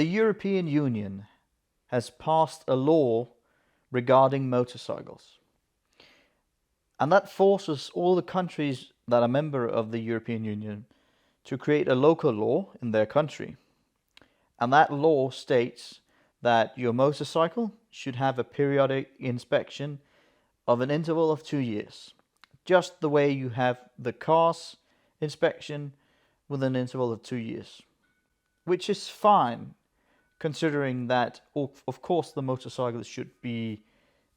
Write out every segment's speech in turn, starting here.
The European Union has passed a law regarding motorcycles. And that forces all the countries that are member of the European Union to create a local law in their country. And that law states that your motorcycle should have a periodic inspection of an interval of 2 years. Just the way you have the car's inspection with an interval of 2 years. Which is fine, considering that, of course, the motorcycles should be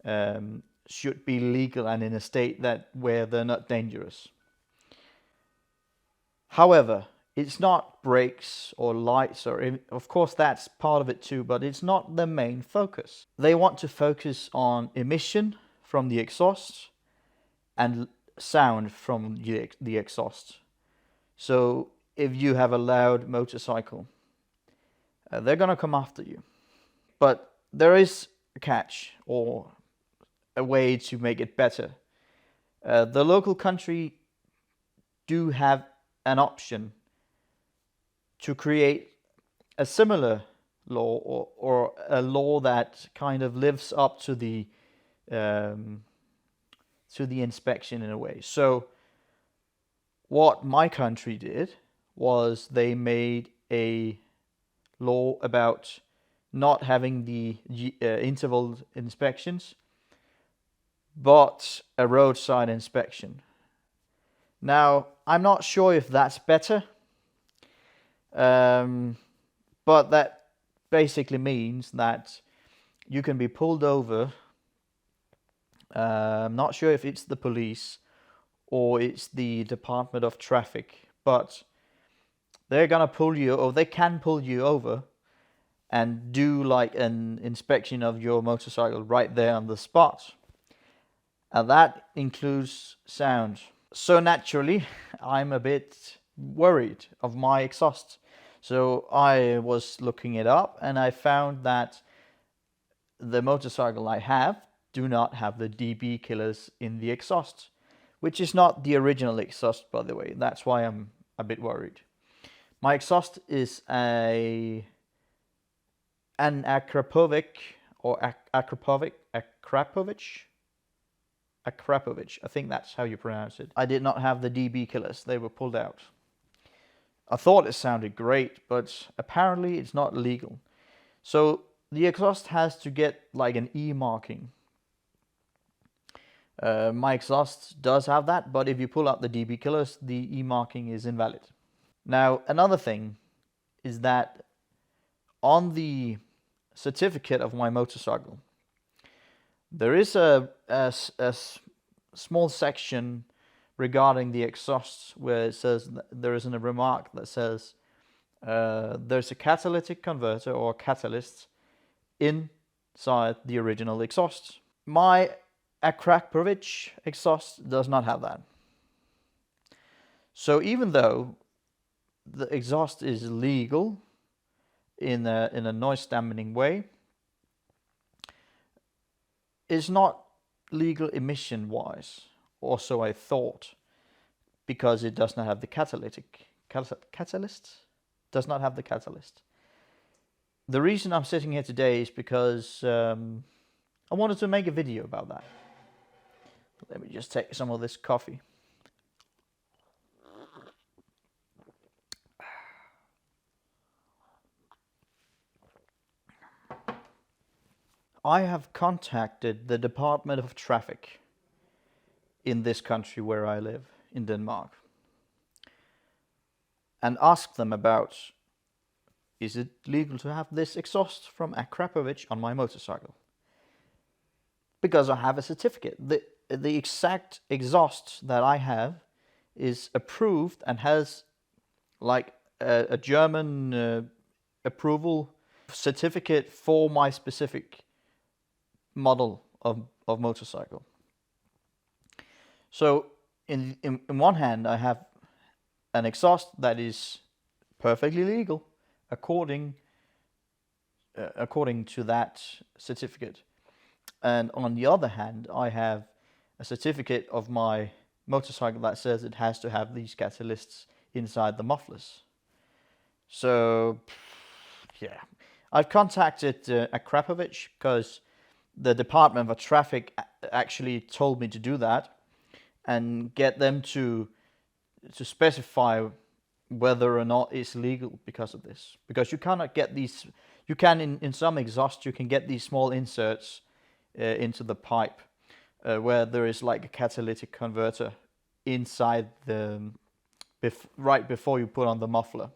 legal and in a state where they're not dangerous. However, it's not brakes or lights, or of course that's part of it too, but it's not the main focus. They want to focus on emission from the exhaust and sound from the exhaust. So if you have a loud motorcycle, they're gonna come after you. But there is a catch, or a way to make it better. The local country do have an option to create a similar law, or a law that kind of lives up to the inspection in a way. So what my country did was they made a law about not having the interval inspections, but a roadside inspection. Now, I'm not sure if that's better, but that basically means that you can be pulled over. I'm not sure if it's the police or it's the Department of Traffic, but they're gonna pull you, or they can pull you over and do like an inspection of your motorcycle right there on the spot. And that includes sound. So naturally, I'm a bit worried of my exhaust. So I was looking it up, and I found that the motorcycle I have do not have the DBkillers in the exhaust, which is not the original exhaust, by the way. That's why I'm a bit worried. My exhaust is an Akrapovic, or Akrapovic, I think that's how you pronounce it. I did not have the DBkillers, they were pulled out. I thought it sounded great, but apparently it's not legal. So the exhaust has to get like an E marking. My exhaust does have that, but if you pull out the DBkillers, the E marking is invalid. Now, another thing is that on the certificate of my motorcycle, there is a small section regarding the exhaust where it says, there is a remark that says there's a catalytic converter or catalyst inside the original exhaust. My Akrapovic exhaust does not have that. So even though the exhaust is legal in a noise dampening way, it's not legal emission wise, or so I thought, because it does not have the catalyst does not have the catalyst. The reason I'm sitting here today is because I wanted to make a video about that. Let me just take some of this coffee. I have contacted the Department of Traffic in this country where I live, in Denmark, and asked them about, is it legal to have this exhaust from Akrapovic on my motorcycle? Because I have a certificate. The exact exhaust that I have is approved and has like a German approval certificate for my specific model of motorcycle. So in one hand, I have an exhaust that is perfectly legal according to that certificate, and on the other hand, I have a certificate of my motorcycle that says it has to have these catalysts inside the mufflers. So yeah, I've contacted Akrapovic because the Department of Traffic actually told me to do that and get them to specify whether or not it's legal because of this. Because you cannot get these, you can in some exhaust, you can get these small inserts into the pipe where there is like a catalytic converter inside the, right before you put on the muffler.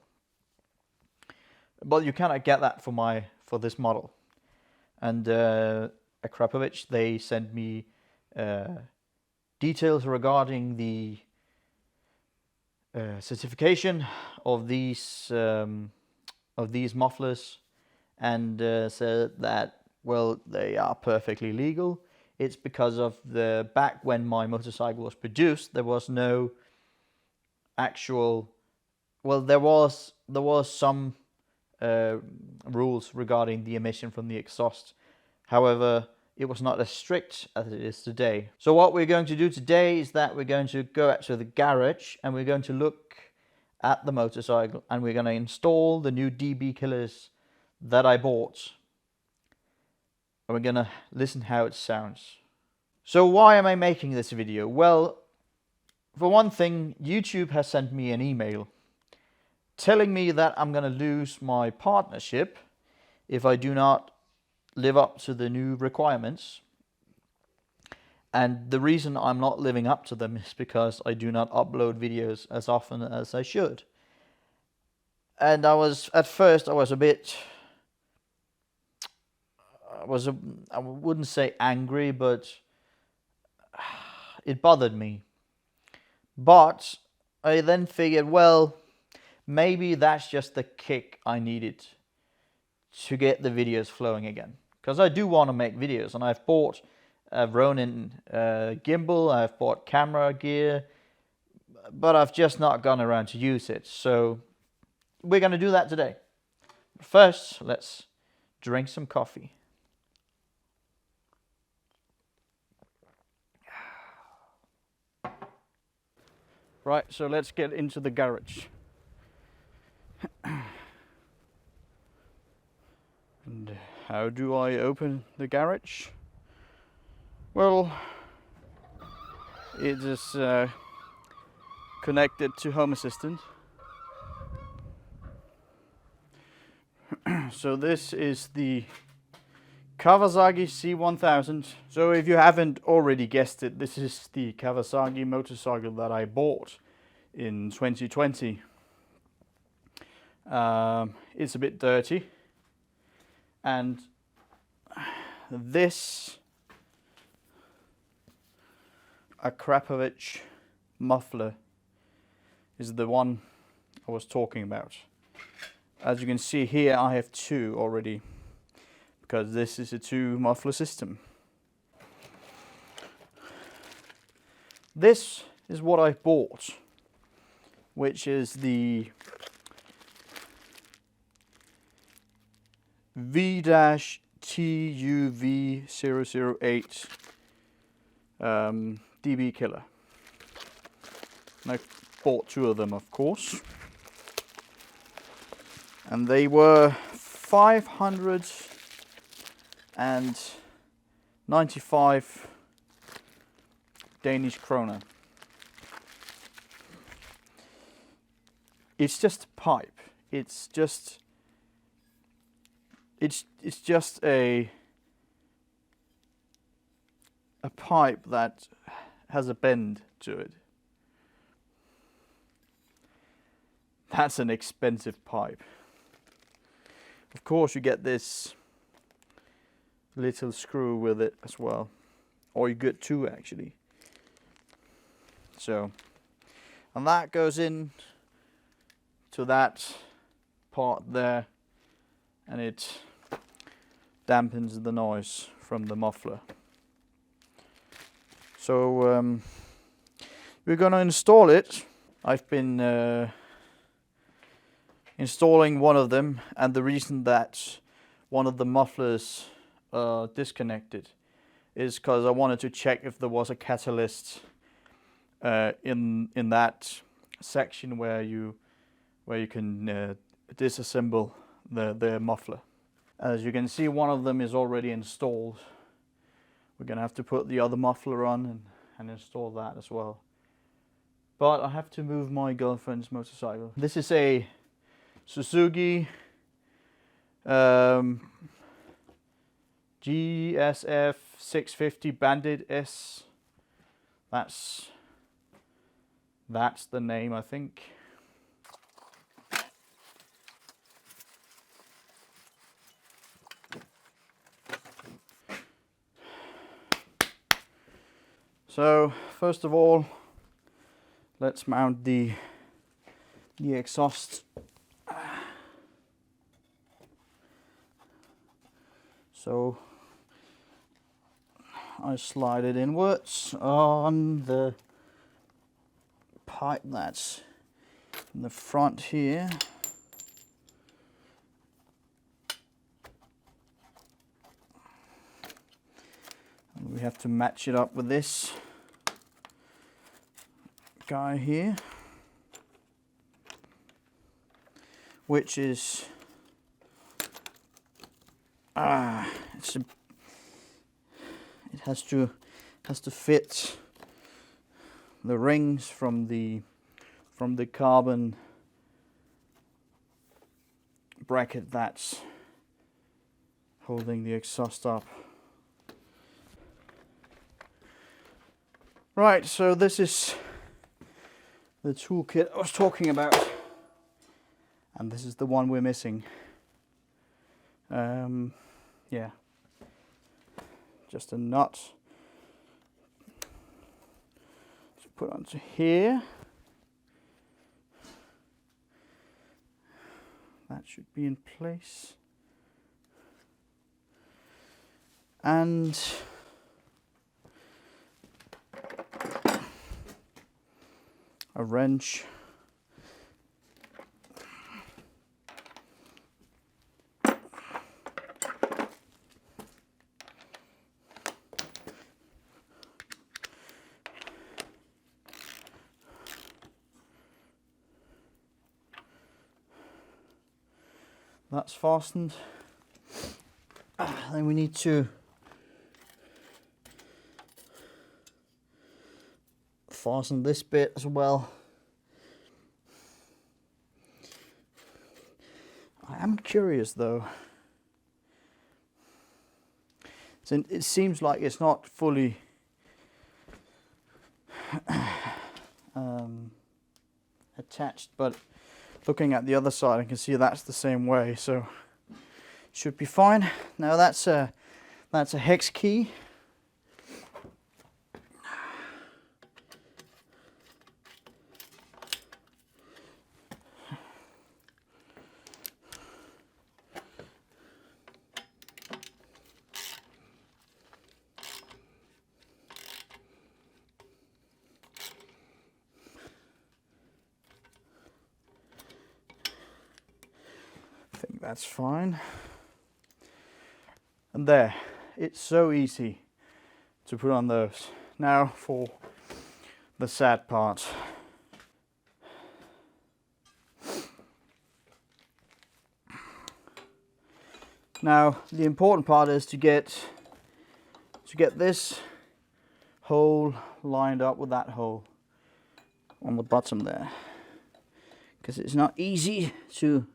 But you cannot get that for this model. And Akrapovic, they sent me details regarding the certification of these mufflers, and said that, well, they are perfectly legal. It's because of the back when my motorcycle was produced, there was no actual, well, there was some rules regarding the emission from the exhaust. However, it was not as strict as it is today. So what we're going to do today is that we're going to go out to the garage and we're going to look at the motorcycle and we're going to install the new DBkillers that I bought. And we're going to listen how it sounds. So why am I making this video? Well, for one thing, YouTube has sent me an email telling me that I'm going to lose my partnership if I do not live up to the new requirements. And the reason I'm not living up to them is because I do not upload videos as often as I should. And at first I was a bit, I wouldn't say angry, but it bothered me. But I then figured, well, maybe that's just the kick I needed to get the videos flowing again. Because I do want to make videos, and I've bought a Ronin gimbal, I've bought camera gear, but I've just not gone around to use it. So we're going to do that today. First, let's drink some coffee. Right, so let's get into the garage. And how do I open the garage? Well, it is connected to Home Assistant. So this is the Kawasaki Z1000. So if you haven't already guessed it, this is the Kawasaki motorcycle that I bought in 2020. It's a bit dirty, and this Akrapovic muffler is the one I was talking about. As you can see here, I have two already, because this is a two muffler system. This is what I bought, which is the V-TUV008 DBkiller. And I bought two of them, of course. And they were 595 Danish kroner. It's just a pipe. It's just a pipe that has a bend to it. That's an expensive pipe. Of course, you get this little screw with it as well, or you get two actually. So, and that goes in to that part there, and it dampens the noise from the muffler. So we're gonna install it. I've been installing one of them, and the reason that one of the mufflers disconnected is because I wanted to check if there was a catalyst in that section where you can disassemble the muffler. As you can see, one of them is already installed. We're gonna have to put the other muffler on and install that as well. But I have to move my girlfriend's motorcycle. This is a Suzuki GSF 650 Bandit S. That's the name, I think. So first of all, let's mount the exhaust. So I slide it inwards on the pipe that's in the front here. And we have to match it up with this guy here, which is it has to fit the rings from the carbon bracket that's holding the exhaust up. Right, so this is the toolkit I was talking about, and this is the one we're missing. Yeah, just a nut to put onto here. That should be in place, and a wrench. That's fastened. Then we need to fasten this bit as well. I am curious though. It seems like it's not fully attached, but looking at the other side I can see that's the same way, so should be fine. Now that's a hex key. I think that's fine. And there, it's so easy to put on those. Now for the sad part. Now the important part is to get this hole lined up with that hole on the bottom there, because it's not easy to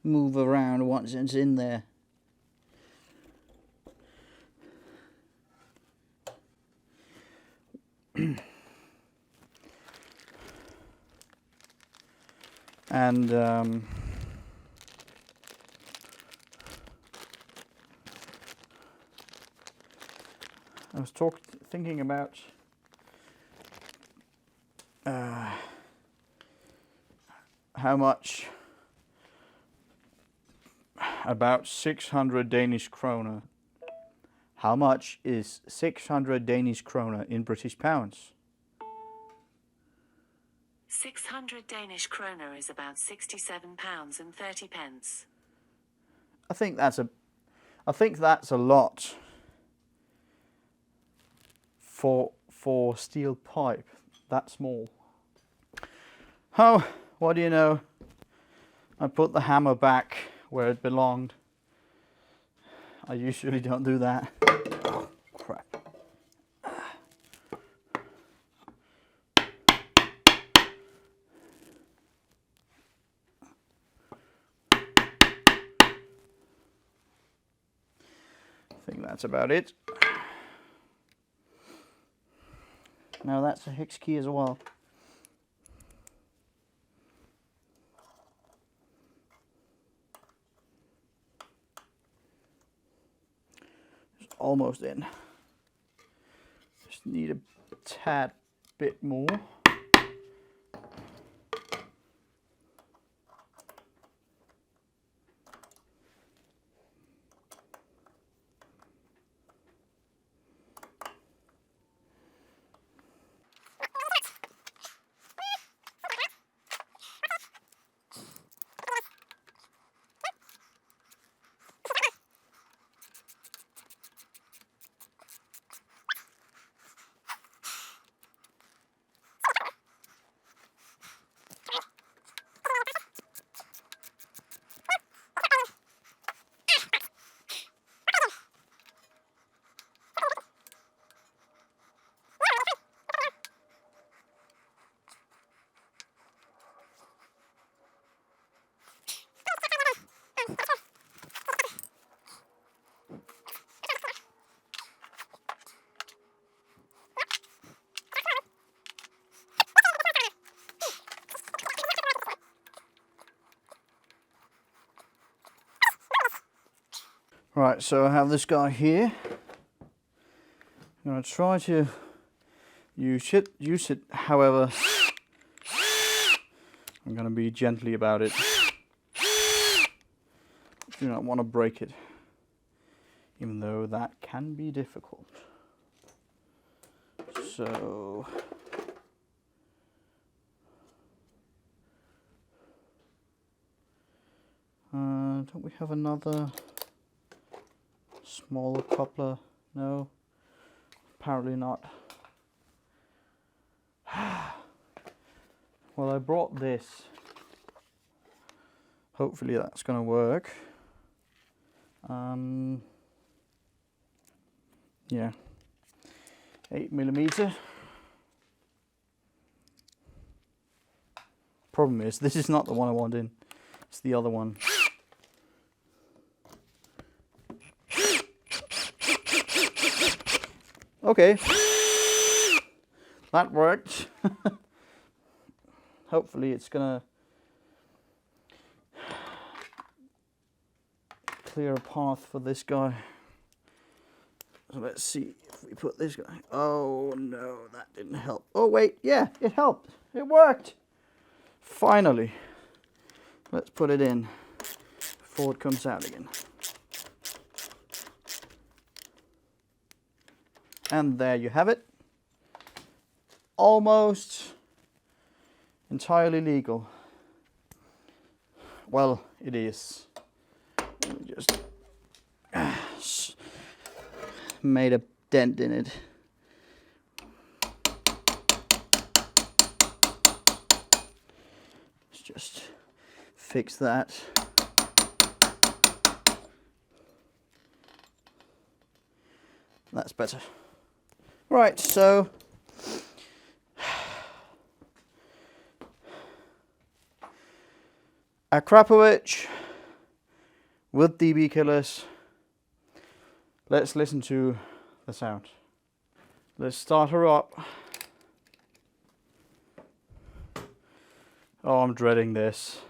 move around once it's in there. And I was thinking about how much, about 600 Danish kroner. How much is 600 Danish kroner in British pounds? 600 Danish kroner is about £67 and 30 pence. I think that's a lot for steel pipe that small. Oh, what do you know? I put the hammer back where it belonged. I usually don't do that. Oh, crap. I think that's about it. Now that's a hex key as well. It's almost in. Just need a tad bit more. Right, so I have this guy here. I'm going to try to use it, however, I'm going to be gently about it. Do not want to break it, even though that can be difficult. So, don't we have another smaller coupler? No, apparently not. Well, I brought this. Hopefully that's going to work. Yeah, 8mm. Problem is, this is not the one I want in. It's the other one. Okay, that worked. Hopefully it's gonna clear a path for this guy. So let's see if we put this guy. Oh no, that didn't help. Oh wait, yeah, it helped. It worked. Finally. Let's put it in before it comes out again. And there you have it. Almost entirely legal. Well, it is. Let me just made a dent in it. Let's just fix that. That's better. Right, so Akrapovic with DBkillers. Let's listen to the sound. Let's start her up. Oh, I'm dreading this.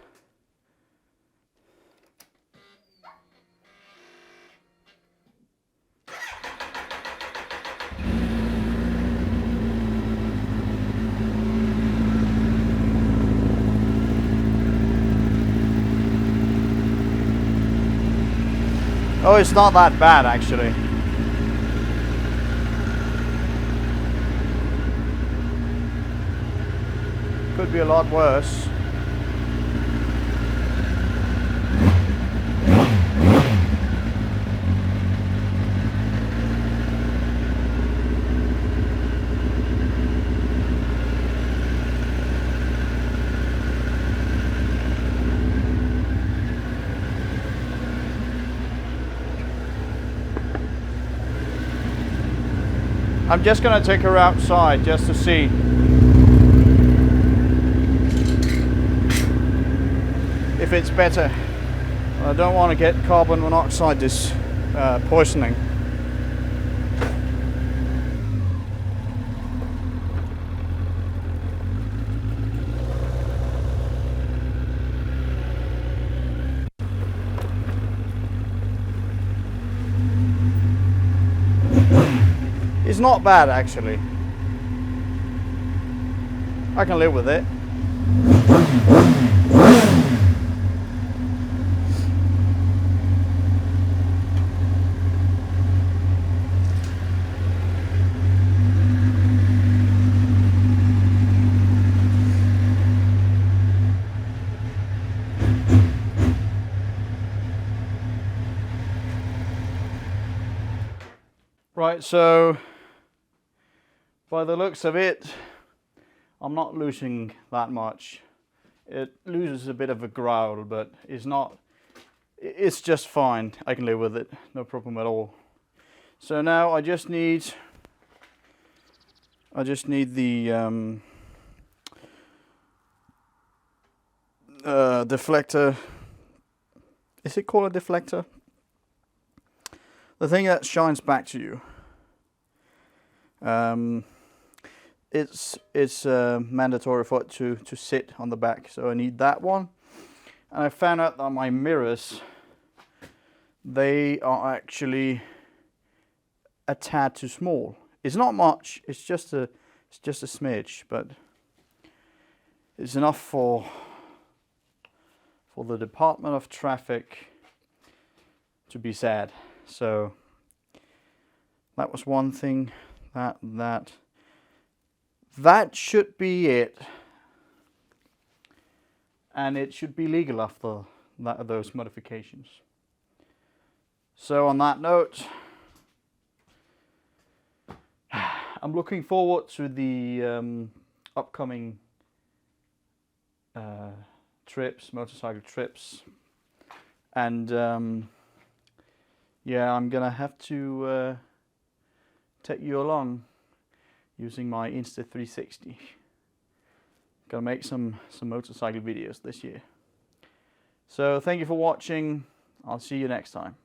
Oh, it's not that bad actually. Could be a lot worse. I'm just gonna take her outside just to see. If it's better. I don't want to get carbon monoxide poisoning. It's not bad actually. I can live with it. Right, so by the looks of it, I'm not losing that much. It loses a bit of a growl, but it's just fine. I can live with it, no problem at all. So now I just need the deflector. Is it called a deflector? The thing that shines back to you. It's mandatory for it to sit on the back, so I need that one. And I found out that my mirrors, they are actually a tad too small. It's not much. It's just a smidge, but it's enough for the Department of Traffic to be sad. So that was one thing. That should be it, and it should be legal after those modifications. So on that note, I'm looking forward to the upcoming motorcycle trips, and yeah, I'm gonna have to take you along using my Insta360. Gonna make some motorcycle videos this year. So thank you for watching. I'll see you next time.